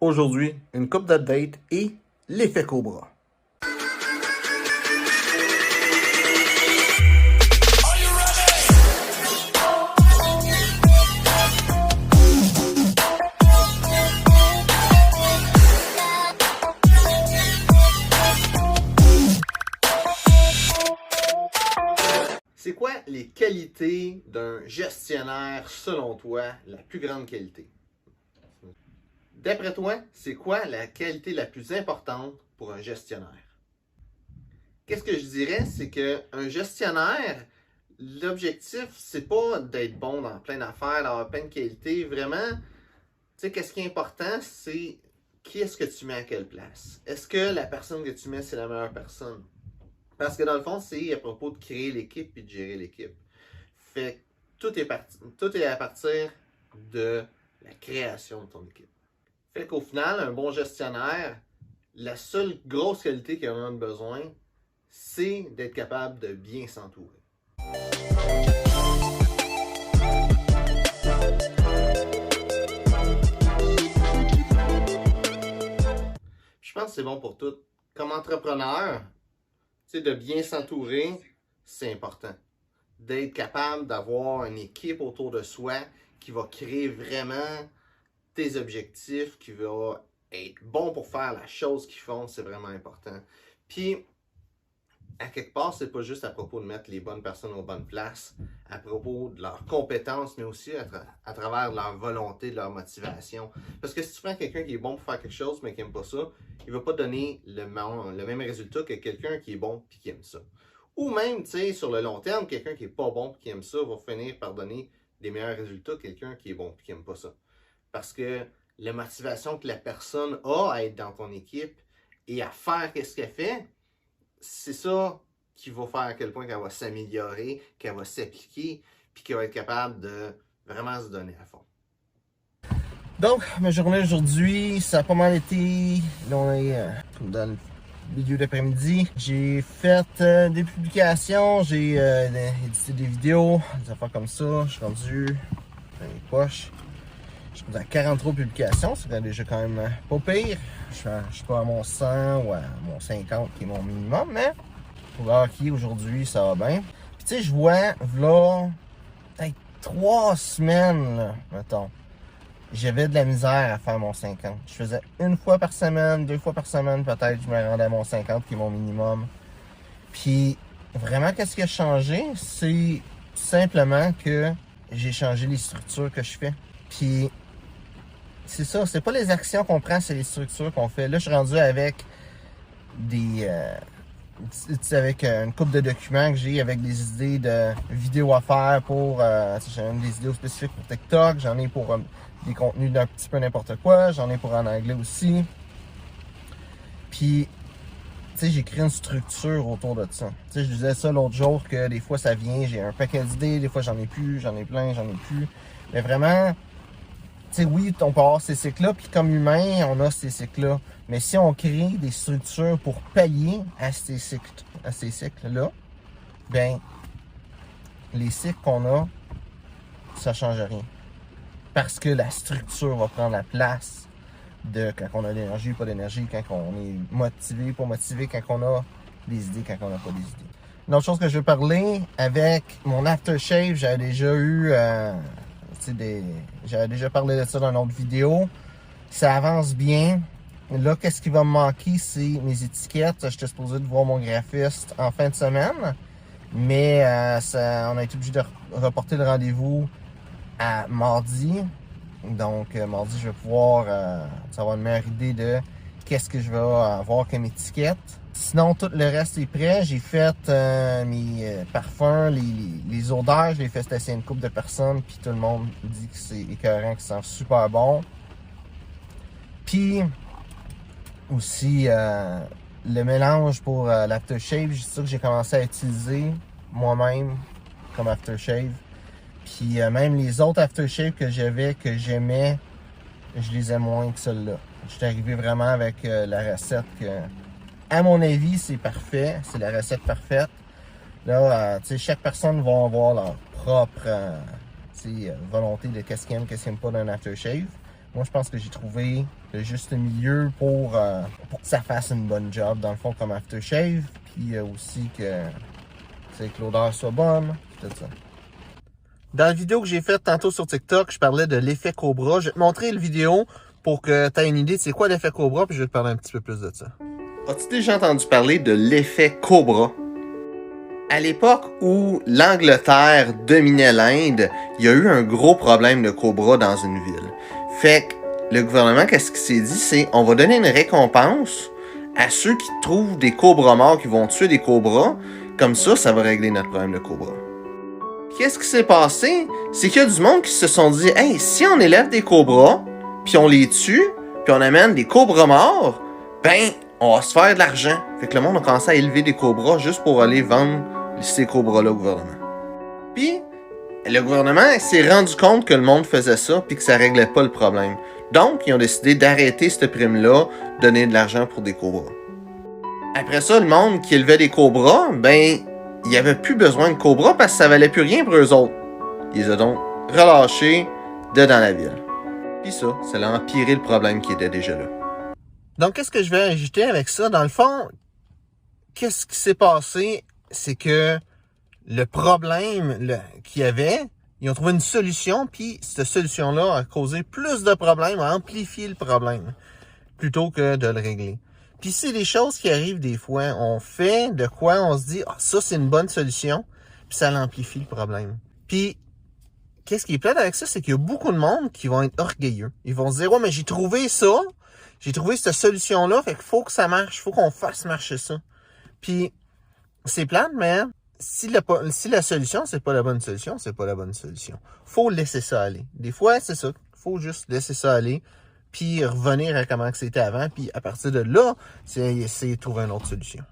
Aujourd'hui, une coupe d'update et l'effet Cobra. C'est quoi les qualités d'un gestionnaire, selon toi, la plus grande qualité? D'après toi, c'est quoi la qualité la plus importante pour un gestionnaire? Qu'est-ce que je dirais, c'est qu'un gestionnaire, l'objectif, c'est pas d'être bon dans plein d'affaires, d'avoir plein de qualités. Vraiment, tu sais, qu'est-ce qui est important, c'est qui est-ce que tu mets à quelle place? Est-ce que la personne que tu mets, c'est la meilleure personne? Parce que dans le fond, c'est à propos de créer l'équipe et de gérer l'équipe. Fait que tout est à partir de la création de ton équipe. Fait qu'au final, un bon gestionnaire, la seule grosse qualité qu'il en a besoin, c'est d'être capable de bien s'entourer. Je pense que c'est bon pour tout. Comme entrepreneur, de bien s'entourer, c'est important. D'être capable d'avoir une équipe autour de soi qui va créer vraiment tes objectifs, qui va être bon pour faire la chose qu'ils font, c'est vraiment important. Puis, à quelque part, c'est pas juste à propos de mettre les bonnes personnes aux bonnes places, à propos de leurs compétences, mais aussi à travers leur volonté, de leur motivation. Parce que si tu prends quelqu'un qui est bon pour faire quelque chose, mais qui n'aime pas ça, il va pas donner le même résultat que quelqu'un qui est bon et qui aime ça. Ou même, tu sais, sur le long terme, quelqu'un qui est pas bon et qui aime ça va finir par donner des meilleurs résultats que quelqu'un qui est bon et qui aime pas ça. Parce que la motivation que la personne a à être dans ton équipe et à faire ce qu'elle fait, c'est ça qui va faire à quel point qu'elle va s'améliorer, qu'elle va s'appliquer, puis qu'elle va être capable de vraiment se donner à fond. Donc, ma journée aujourd'hui, ça a pas mal été. Là, on est dans le milieu d'après-midi. J'ai fait des publications, j'ai édité des vidéos, des affaires comme ça. Je suis rendu dans les poches. Je suis à 43 publications, c'est déjà quand même pas pire. Je suis pas à mon 100 ou à mon 50 qui est mon minimum, mais pour le hockey aujourd'hui, ça va bien. Puis tu sais, je vois, là, peut-être 3 semaines, là, mettons, j'avais de la misère à faire mon 50. Je faisais une fois par semaine, 2 fois par semaine peut-être, je me rendais à mon 50 qui est mon minimum. Puis vraiment, qu'est-ce qui a changé? C'est simplement que j'ai changé les structures que je fais. Puis c'est ça, c'est pas les actions qu'on prend, c'est les structures qu'on fait. Là, je suis rendu avec avec une couple de documents que j'ai avec des idées de vidéos à faire pour j'en ai des vidéos spécifiques pour TikTok, j'en ai pour des contenus d'un petit peu n'importe quoi, j'en ai pour en anglais aussi. Puis, tu sais, j'ai créé une structure autour de ça. Tu sais, je disais ça l'autre jour que des fois ça vient, j'ai un paquet d'idées, des fois j'en ai plus, j'en ai plein, j'en ai plus. Mais vraiment, tu sais, oui, on peut avoir ces cycles-là, puis comme humain, on a ces cycles-là. Mais si on crée des structures pour pallier à ces cycles-là, ben, les cycles qu'on a, ça ne change rien. Parce que la structure va prendre la place de quand on a de l'énergie, pas d'énergie, quand on est motivé, pas motivé, quand on a des idées, quand on n'a pas des idées. Une autre chose que je veux parler, avec mon aftershave, j'avais déjà eu... j'avais déjà parlé de ça dans une autre vidéo. Ça avance bien. Là, qu'est-ce qui va me manquer, c'est mes étiquettes. J'étais supposé de voir mon graphiste en fin de semaine, mais on a été obligé de reporter le rendez-vous à mardi. Donc, mardi, je vais pouvoir avoir une meilleure idée de qu'est-ce que je vais avoir comme étiquette. Sinon, tout le reste est prêt. J'ai fait mes parfums, les odeurs. Je les ai fait tester à une couple de personnes. Puis tout le monde dit que c'est écœurant, que ça sent super bon. Puis aussi, le mélange pour l'aftershave, c'est ça que j'ai commencé à utiliser moi-même comme aftershave. Puis même les autres aftershaves que j'avais, que j'aimais, je les aime moins que celle-là. Je suis arrivé vraiment avec la recette que... À mon avis, c'est parfait. C'est la recette parfaite. Là, chaque personne va avoir leur propre volonté de qu'est-ce qu'ils aiment pas d'un aftershave. Moi, je pense que j'ai trouvé le juste milieu pour que ça fasse une bonne job, dans le fond, comme aftershave. Puis aussi que l'odeur soit bonne, tout ça. Dans la vidéo que j'ai faite tantôt sur TikTok, je parlais de l'effet Cobra. Je vais te montrer la vidéo pour que tu aies une idée de c'est quoi l'effet Cobra, puis je vais te parler un petit peu plus de ça. As-tu déjà entendu parler de l'effet Cobra? À l'époque où l'Angleterre dominait l'Inde, il y a eu un gros problème de cobra dans une ville. Fait que le gouvernement, qu'est-ce qu'il s'est dit, c'est on va donner une récompense à ceux qui trouvent des cobras morts qui vont tuer des cobras. Comme ça va régler notre problème de cobra. Qu'est-ce qui s'est passé? C'est qu'il y a du monde qui se sont dit, hey, si on élève des cobras, puis on les tue, puis on amène des cobras morts, ben, on va se faire de l'argent. Fait que le monde a commencé à élever des cobras juste pour aller vendre ces cobras-là au gouvernement. Puis, le gouvernement s'est rendu compte que le monde faisait ça, puis que ça réglait pas le problème. Donc, ils ont décidé d'arrêter cette prime-là, donner de l'argent pour des cobras. Après ça, le monde qui élevait des cobras, ben, il n'y avait plus besoin de cobras parce que ça valait plus rien pour eux autres. Ils les ont donc relâchés dans la ville. Puis ça a empiré le problème qui était déjà là. Donc, qu'est-ce que je vais ajouter avec ça? Dans le fond, qu'est-ce qui s'est passé? C'est que le problème qu'il y avait, ils ont trouvé une solution, puis cette solution-là a causé plus de problèmes, a amplifié le problème, plutôt que de le régler. Puis c'est des choses qui arrivent des fois. On fait de quoi on se dit, ah, ça c'est une bonne solution, puis ça l'amplifie le problème. Puis, qu'est-ce qui est plate avec ça, c'est qu'il y a beaucoup de monde qui vont être orgueilleux. Ils vont se dire, ouais, mais j'ai trouvé ça, j'ai trouvé cette solution-là, fait qu'il faut que ça marche, il faut qu'on fasse marcher ça. Puis, c'est plate, mais si la solution, c'est pas la bonne solution, c'est pas la bonne solution. Faut laisser ça aller. Des fois, c'est ça. Faut juste laisser ça aller, puis revenir à comment c'était avant, puis à partir de là, c'est essayer de trouver une autre solution.